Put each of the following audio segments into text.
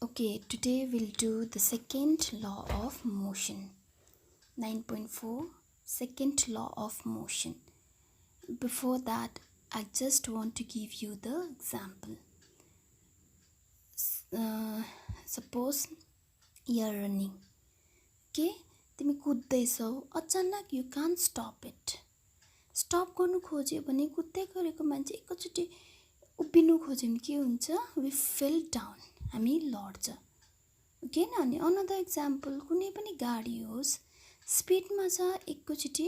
Okay, today we'll do the second law of motion. 9.4 Second law of motion. Before that, I just want to give you the example. Suppose you are running. Okay? तिमी कुद्दैछौ अचानक you can't stop it. Stop गर्नु खोज्यो भने कुद्दै गरेको मान्छे एकैचोटि उभिनु खोज्यो भने के हुन्छ we fell down. हामी लड्छ. ओके न अनि अनदर एक्जाम्पल कुनै पनि गाडी होस् स्पिडमा छ एकैचोटि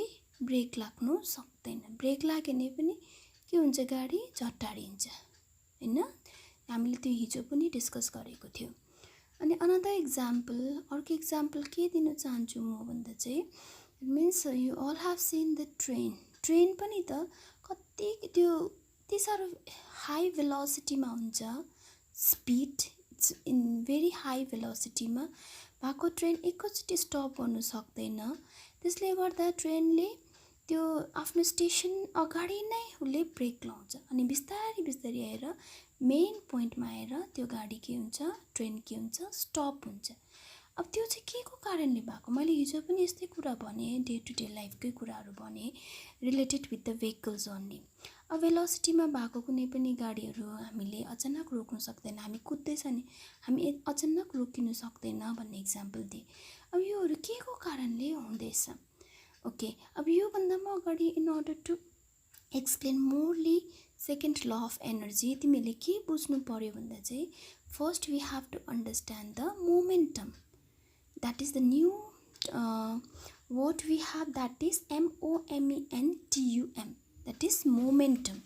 ब्रेक लाग्नु सक्दैन. ब्रेक लाग्यो भने पनि के हुन्छ गाडी झट्टारिन्छ हैन. हामीले त्यो हिजो पनि डिस्कस गरेको थियो. अनि अनदर एक्जाम्पल अर्को एक्जाम्पल के दिन चाहन्छु म भन्दा चाहिँ it means you all have seen the train पनि त कति त्यो त्यति साह्रो हाई भेलोसिटीमा हुन्छ. स्पिड इन भेरी हाई भेलोसिटीमा भएको ट्रेन एकैचोटि स्टप गर्नु सक्दैन. त्यसले गर्दा ट्रेनले त्यो आफ्नो स्टेसन अगाडि नै उसले ब्रेक लाउँछ अनि बिस्तारै बिस्तारै आएर मेन पोइन्टमा आएर त्यो गाडी के हुन्छ ट्रेन के हुन्छ स्टप हुन्छ. अब त्यो चाहिँ के को कारणले भएको मैले हिजो पनि यस्तै कुरा भने डे टु डे लाइफकै कुराहरू भने related with the vehicles only. अब भेलोसिटीमा भएको कुनै पनि गाडीहरू हामीले अचानक रोक्न सक्दैन. हामी कुद्दैछ नि हामी अचानक रोकिन सक्दैन भन्ने एक्जाम्पल दिए. अब योहरू के को कारणले हुँदैछ. ओके अब यो भन्दामा अगाडि in order to explain morally second law of energy तिमीले के बुझ्नु पर्यो भन्दा चाहिँ first we have to understand the momentum. That is the new word we have that is MOMENTUM. That is momentum.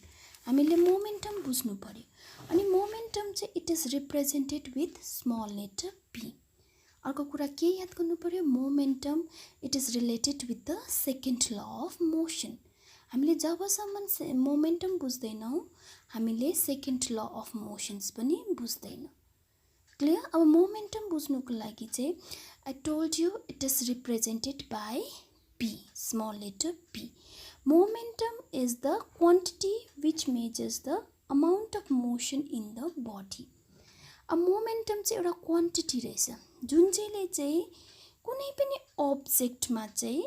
हामीले मोमेन्टम बुझ्नु पर्यो. अनि मोमेन्टम चाहिँ it is represented with small letter p. अर्को कुरा के याद गर्नु पर्यो momentum it is related with the second law of motion. हामीले जबसम्म मोमेन्टम बुझ्दैनौँ हामीले सेकेन्ड ल अफ मोसन्स पनि बुझ्दैनौँ. क्लियर. अब मोमेन्टम बुझ्नुको लागि चाहिँ I told you it is represented by p small letter p. Momentum is the quantity which measures the amount of motion in the body. A momentum चाहिँ एउटा quantity रहेछ जुन चाहिँले चाहिँ कुनै पनि अब्जेक्टमा चाहिँ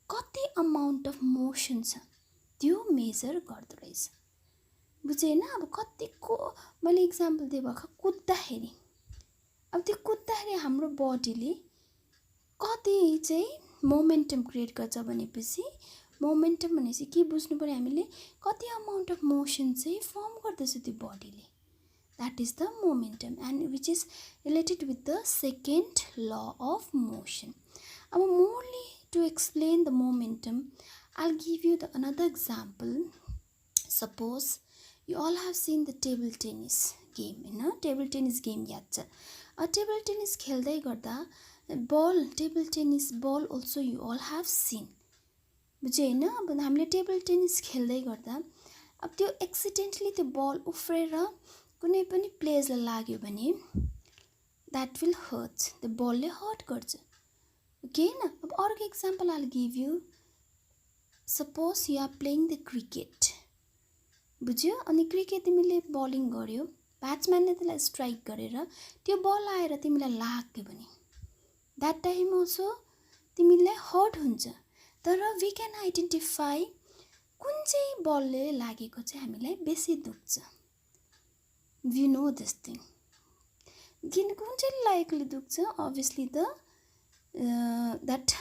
कति अमाउन्ट अफ मोसन छ त्यो मेजर गर्दो रहेछ. बुझेन. अब कतिको मैले इक्जाम्पल दिए भर्खर कुद्दाखेरि अब त्यो कुद्दाखेरि हाम्रो बडीले कति चाहिँ मोमेन्टम क्रिएट गर्छ भनेपछि मोमेन्टम भनेपछि के बुझ्नु पर्यो हामीले कति अमाउन्ट अफ मोसन चाहिँ फर्म गर्दछ त्यो बडीले. That is the momentum and which is related with the second law of motion. अब morally to explain the momentum I will give you the another example. Suppose you all have seen the table tennis game हैन. Table tennis game याद छ. Table tennis खेल्दै गर्दा ball table tennis ball also you all have seen. बुझ्यो होइन. अब हामीले table tennis खेल्दै गर्दा अब त्यो एक्सिडेन्टली त्यो बल उफ्रेर कुनै पनि प्लेयर्सलाई लाग्यो भने द्याट विल हर्ट. त्यो बलले हर्ट गर्छ. ओके न. अब अर्को example I will give you. Suppose you are playing the cricket. बुझ्यो. अनि क्रिकेट तिमीले बलिङ गर्यो ब्याट्सम्यानले त्यसलाई स्ट्राइक गरेर त्यो बल आएर तिमीलाई लाग्यो भने द्याट टाइम अल्सो तिमीलाई हर्ट हुन्छ. तर वी क्यान आइडेन्टिफाई कुन चाहिँ बलले लागेको चाहिँ हामीलाई बेसी दुख्छ. We know this thing. कुन चाहिँ लागेकोले दुख्छ obviously the that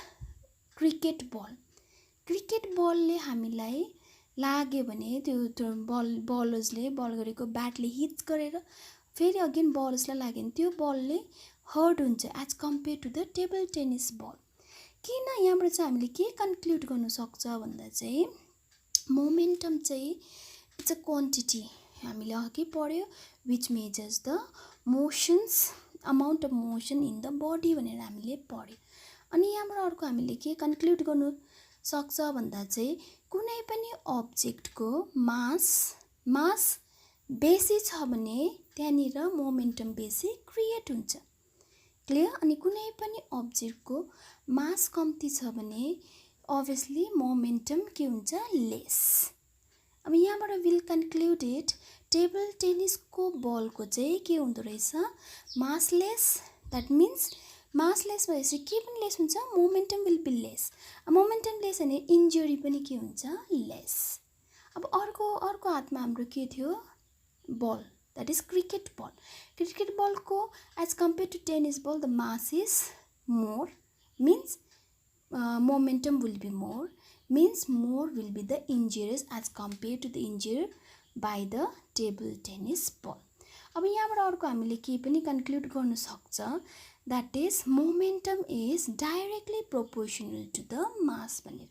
cricket ball. Cricket बलले हामीलाई लाग्यो भने त्यो बलर्सले बल गरेको ब्याटले हिट गरेर फेरि अगेन बलर्सलाई लाग्यो भने त्यो बलले हर्ट हुन्छ as compare to the table tennis ball. किन यहाँबाट चाहिँ हामीले के कन्क्लुड गर्नु सक्छ भन्दा चाहिँ मोमेन्टम चाहिँ इट्स अ क्वान्टिटी हामीले अघि पढ्यो which measures the motions amount of motion in the body भनेर हामीले पढ्यो. अनि यहाँबाट अर्को हामीले के कन्क्लुड गर्नु सक्छ भन्दा चाहिँ कुनै पनि अब्जेक्टको मास बेसी छ भने त्यहाँनिर मोमेन्टम बेसी क्रिएट हुन्छ. क्लियर. अनि कुनै पनि अब्जेक्टको मास कम्ती छ भने अभियसली मोमेन्टम के हुन्छ लेस. अब यहाँबाट विल कन्क्लुडेड टेबल टेनिसको बलको चाहिँ के हुँदो रहेछ, मासलेस. द्याट मिन्स मासलेस भएपछि के पनि लेस हुन्छ, momentum will be less. Momentum less भने इन्जुरी पनि के हुन्छ, लेस. अब अर्को हातमा हाम्रो के थियो, ball, that is cricket ball. Cricket बलको as compare to tennis ball the mass is more, means momentum will be more, means more will be the injuries as compared to the injury by the table tennis ball. अब यहाँबाट अर्को हामीले के पनि conclude गर्न सक्छ, that is momentum is directly proportional to the mass भनेर.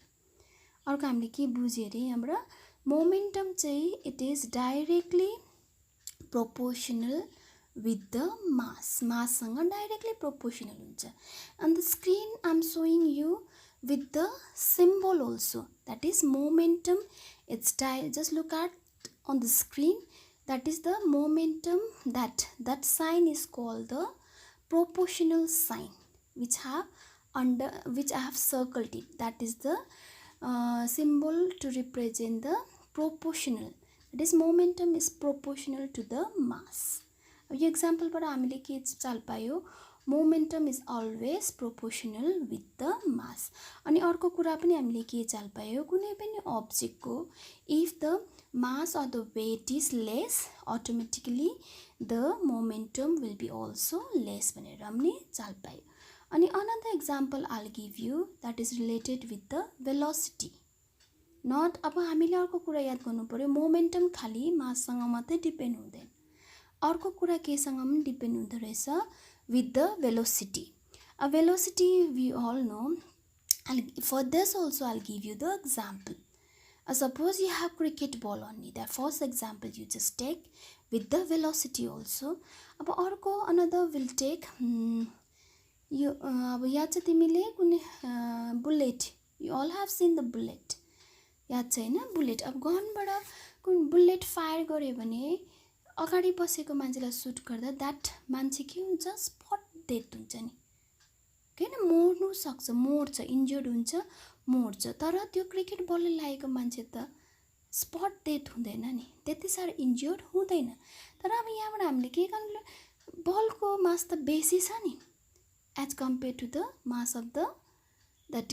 अर्को हामीले के बुझ्यो अरे यहाँबाट, momentum चाहिँ it is directly proportional with the mass सँग directly proportional हुन्छ. On the screen I'm showing you with the symbol also, that is momentum. It's just look at on the screen, that is the momentum, that sign is called the proportional sign, which I have circled it. That is the symbol to represent the proportional. That is momentum is proportional to the mass. यो एक्जाम्पलबाट हामीले के चाल पायो, momentum is always proportional with the mass. अनि अर्को कुरा पनि हामीले के चाल पायो, कुनै पनि अब्जेक्टको if the mass or the weight is less, automatically the momentum will be also less भनेर हामीले चाल पायो. अनि another example I will give you, that is related with the velocity. Not, अब हामीले अर्को कुरा याद गर्नु पर्यो, मोमेन्टम खालि माससँग मात्रै डिपेन्ड हुँदैन, अर्को कुरा केसँग पनि डिपेन्ड हुँदो रहेछ, with the velocity. A velocity we all know. For this also I'll give you the example. Suppose you have cricket ball only. The first example you just take with the velocity also. अब अर्को another will take यो अब याद छ तिमीले कुनै bullet, you all have seen the bullet. याद छ हैन, बुलेट. अब गनबाट कुन बुलेट फायर गर्यो भने अगाडि बसेको मान्छेलाई सुट गर्दा द्याट मान्छे के हुन्छ, स्पट डेथ हुन्छ नि, किन मर्नु सक्छ, मर्छ, इन्जर्ड हुन्छ, मर्छ. तर त्यो क्रिकेट बलले लागेको मान्छे त स्पट डेथ हुँदैन नि, त्यति साह्रो इन्जर्ड हुँदैन. तर अब यहाँबाट हामीले के गर्नु, बलको मास त बेसी छ नि as compare to the mass of the that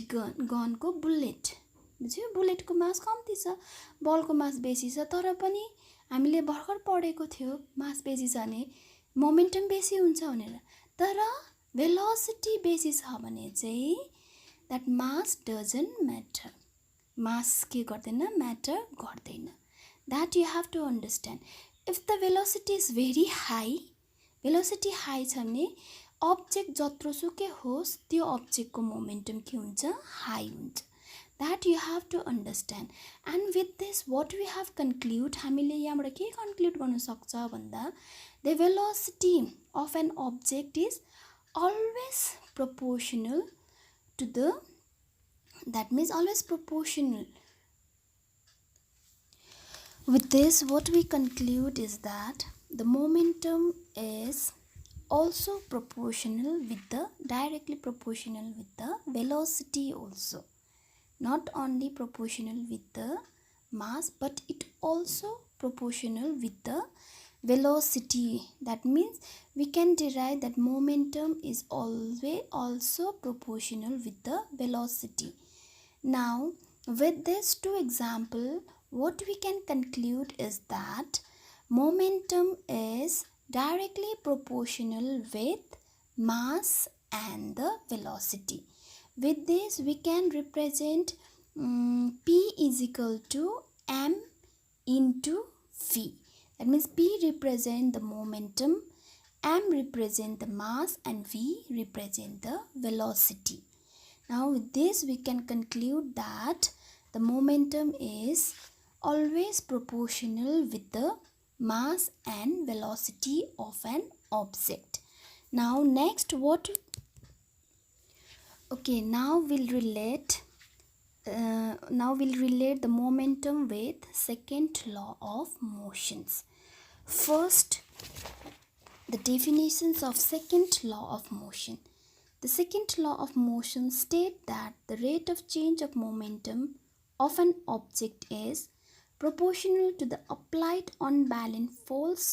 गनको बुलेट. बुझ्यो, बुलेटको मास कम्ती छ, बलको मास बेसी छ. तर पनि हामीले भर्खर पढेको थियो मास बेसी छ भने मोमेन्टम बेसी हुन्छ भनेर. तर भेलोसिटी बेसी छ भने चाहिँ that mass doesn't matter, mass के गर्दैन, म्याटर गर्दैन. That you have to understand. If the velocity is very high, velocity high छ भने अब्जेक्ट जत्रोसुकै होस् त्यो अब्जेक्टको मोमेन्टम के हुन्छ, हाई हुन्छ. That you have to understand. And with this what we have conclude, हामीले यहाँबाट के कन्क्लुड गर्न सक्छ भन्दा, the velocity of an object is always proportional to the, that means always proportional. With this what we conclude is that the momentum is also proportional with the, directly proportional with the velocity also. Not only proportional with the mass, but it also proportional with the velocity. That means we can derive that momentum is always also proportional with the velocity. Now with these two example, what we can conclude is that momentum is directly proportional with mass and the velocity. With this we can represent P is equal to M into V. That means P represent the momentum, M represent the mass, and V represent the velocity. Now with this we can conclude that the momentum is always proportional with the mass and velocity of an object. Now next what, okay, now we'll relate the momentum with second law of motions. First, the definitions of second law of motion. The second law of motion states that the rate of change of momentum of an object is proportional to the applied unbalanced force.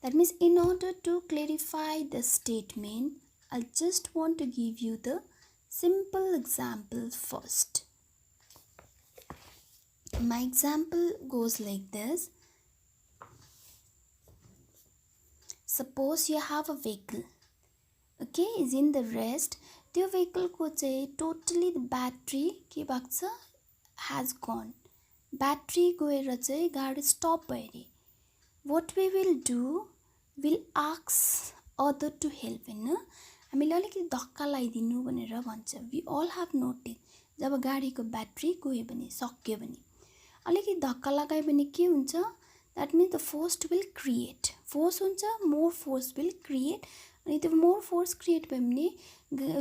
That means in order to clarify the statement, I just want to give you the simple example first. My example goes like this. Suppose you have a vehicle, okay, is in the rest. The vehicle को चाहिँ totally the battery के भएको छ has gone. Battery गएर चाहिँ गाडी stop भयो अरे. What we will do, we'll ask other to help हैन. हामीले अलिकति धक्का लगाइदिनु भनेर भन्छ. We all have noticed जब गाडीको ब्याट्री गयो भने सक्यो भने अलिकति धक्का लगायो भने के हुन्छ? That means the force will create. Force हुन्छ, more force will create. अनि त्यो more force create भयो भने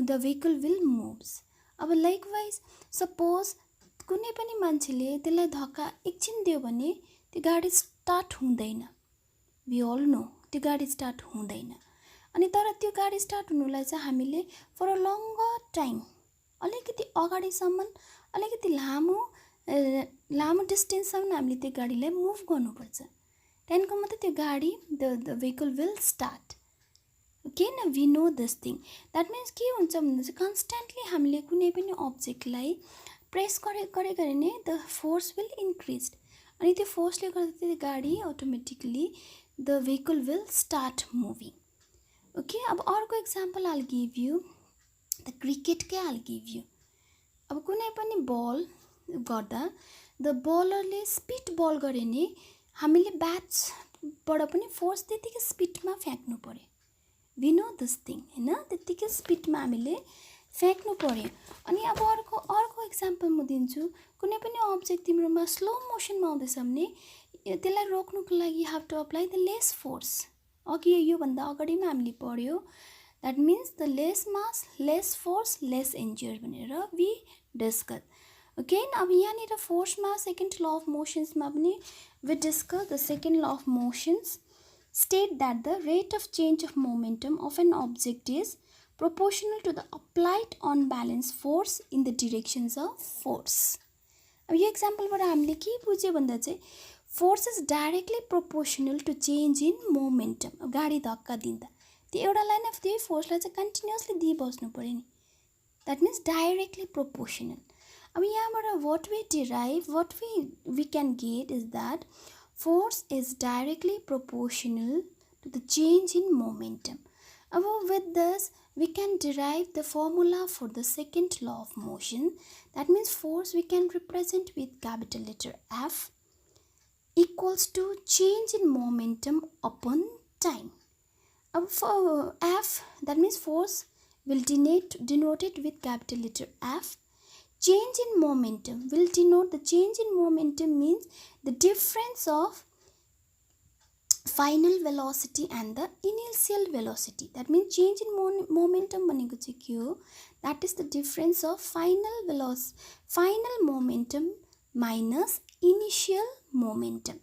the vehicle will moves. अब likewise, suppose कुनै पनि मान्छेले त्यसलाई धक्का एकछिन दियो भने त्यो गाडी स्टार्ट हुँदैन. We all know त्यो गाडी स्टार्ट हुँदैन. अनि तर त्यो गाडी स्टार्ट हुनुलाई चाहिँ हामीले for a longer time अलिकति अगाडिसम्म अलिकति लामो डिस्टेन्ससम्म हामीले त्यो गाडीलाई मुभ गर्नुपर्छ. त्यहाँको मात्रै त्यो गाडी the vehicle will start. Okay, now we know this thing. That means के हुन्छ भन्दा चाहिँ constantly हामीले कुनै पनि अब्जेक्टलाई प्रेस गरे नै the force will increase. अनि त्यो फोर्सले गर्दा त्यो गाडी automatically the vehicle will start moving. Okay, अब अर्को example I'll give you. The cricket के I'll give you. अब कुनै पनि बल गर्दा the बलरले स्पिड बल गरे नि हामीले ब्याट्सबाट पनि फोर्स त्यतिकै स्पिडमा फ्याक्नु पर्यो. We know this thing हैन, त्यतिकै स्पिडमा हामीले फ्याक्नु पर्यो. अनि अब अर्को एक्जाम्पल म दिन्छु. कुनै पनि अब्जेक्ट तिम्रोमा स्लो मोसनमा आउँदैछ भने त्यसलाई रोक्नुको लागि you have to apply the less force. अघि यो भन्दा अगाडिमा हामीले पढ्यो. That means the less mass, less force, less injury भनेर we discuss. Okay, अब यहाँनिर फोर्समा सेकेन्ड ल अफ मोशन्समा पनि we discuss the second law of motions. State that the rate of change of momentum of an object is proportional to the applied unbalanced force in the directions of force. अब यो एक्जाम्पलबाट हामीले के बुझ्यो भन्दा चाहिँ force is directly proportional to change in momentum. अब गाडी धक्का दिँदा त्यो एउटा लाइन अफ त्यही फोर्सलाई चाहिँ कन्टिन्युअसली दिइबस्नु पर्यो नि. That means directly proportional. अब यहाँबाट what we can get is that force is directly proportional to the change in momentum. अब with this we can derive the formula for the second law of motion. That means force we can represent with capital letter F equals to change in momentum upon time. For F, that means force will denote it with capital letter F. Change in momentum will denote the change in momentum means the difference of final velocity and the initial velocity. That means change in momentum भनेको चाहिँ के हो? That is the difference of final momentum minus initial momentum.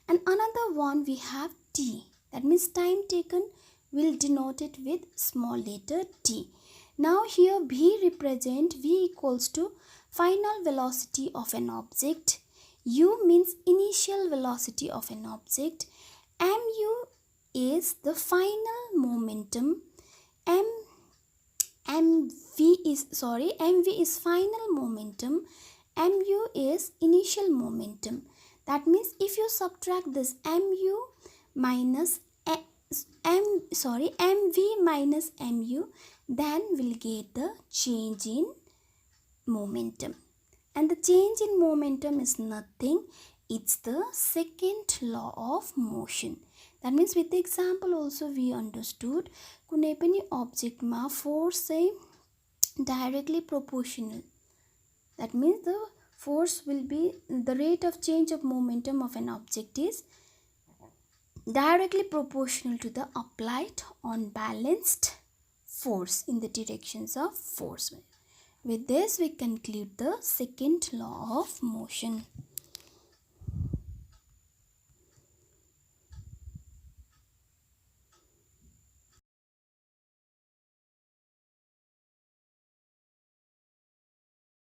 And another one we have t. That means time taken will denote it with small letter t. Now here v represent v equals to final velocity of an object. U means initial velocity of an object. Mu is the final momentum. mv is final momentum. Mu is initial momentum. That means if you subtract this mv minus mu, then we'll get the change in momentum. And the change in momentum is nothing. It's the second law of motion. That means with the example also we understood कुनै पनि object मा force चाहिँ directly proportional. That means the force will be the rate of change of momentum of an object is directly proportional to the applied unbalanced force in the directions of force. With this we conclude the second law of motion.